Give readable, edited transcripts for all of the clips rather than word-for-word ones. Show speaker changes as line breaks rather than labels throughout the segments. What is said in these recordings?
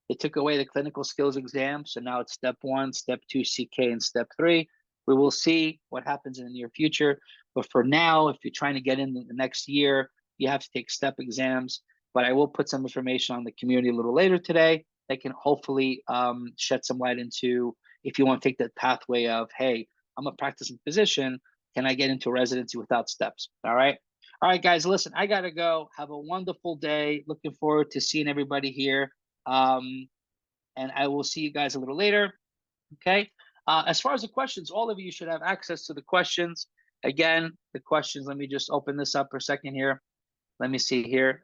They took away the clinical skills exam. So now it's step 1, step 2, CK, and step 3. We will see what happens in the near future. But for now, if you're trying to get in the next year, you have to take step exams. But I will put some information on the community a little later today that can hopefully shed some light into if you want to take that pathway of, hey, I'm a practicing physician. Can I get into residency without steps? All right. All right, guys, listen, I got to go. Have a wonderful day. Looking forward to seeing everybody here. And I will see you guys a little later. Okay. As far as the questions, all of you should have access to the questions. Again, the questions, let me just open this up for a second here. Let me see here.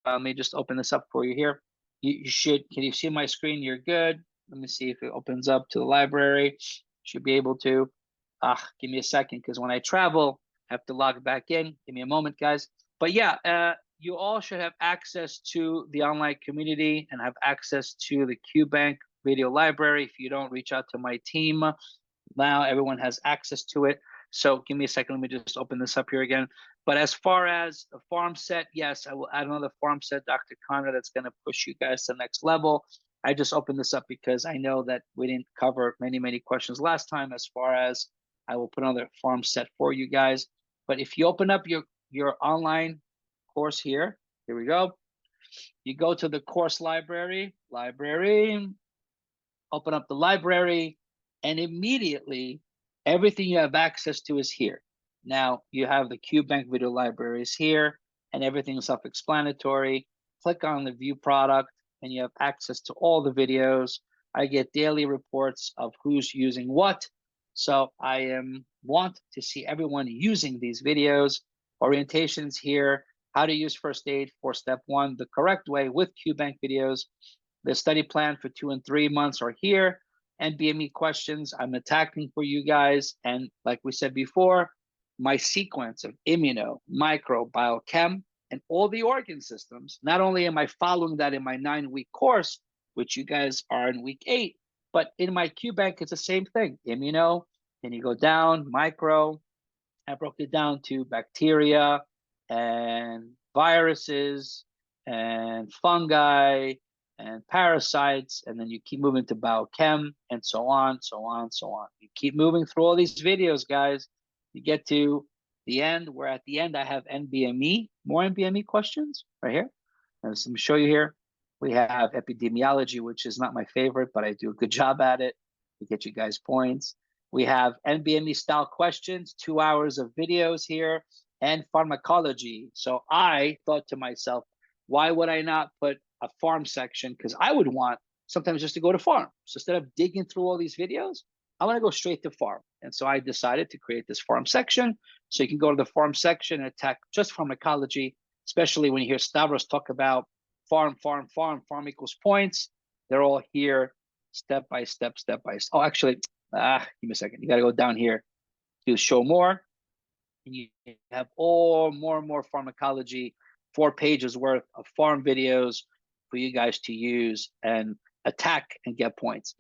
Let me just open this up for you here. You should, can you see my screen? You're good. Let me see if it opens up to the library. Should be able to. Give me a second, because when I travel, I have to log back in. Give me a moment, guys. But yeah, you all should have access to the online community and have access to the QBank video library. If you don't, reach out to my team. Now everyone has access to it. So give me a second. Let me just open this up here again. But as far as the farm set, yes, I will add another farm set, Dr. Connor, that's going to push you guys to the next level. I just opened this up because I know that we didn't cover many questions last time. As far as I will put another farm set for you guys. But if you open up your online course here we go. You go to the course library, open up the library, and immediately everything you have access to is here. Now you have the QBank video libraries here, and everything is self-explanatory. Click on the view product, and you have access to all the videos. I get daily reports of who's using what. So I want to see everyone using these videos. Orientations here, how to use first aid for step 1 the correct way with QBank videos. The study plan for 2 and 3 months are here. NBME questions I'm attacking for you guys. And like we said before, my sequence of immuno, micro, biochem, and all the organ systems, not only am I following that in my 9-week course, which you guys are in week 8, but in my QBank, it's the same thing. Immuno, then you go down, micro. I broke it down to bacteria and viruses and fungi and parasites, and then you keep moving to biochem and so on. You keep moving through all these videos, guys. You get to the end, where at the end I have NBME, more NBME questions right here. Let me show you here. We have epidemiology, which is not my favorite, but I do a good job at it to get you guys points. We have NBME style questions, 2 hours of videos here, and pharmacology. So I thought to myself, why would I not put a farm section? Because I would want sometimes just to go to farm. So instead of digging through all these videos, I want to go straight to farm. And so I decided to create this farm section. So you can go to the farm section and attack just pharmacology, especially when you hear Stavros talk about farm equals points. They're all here step by step. Oh, actually, give me a second. You got to go down here to show more. And you have more and more pharmacology, 4 pages worth of farm videos for you guys to use and attack and get points.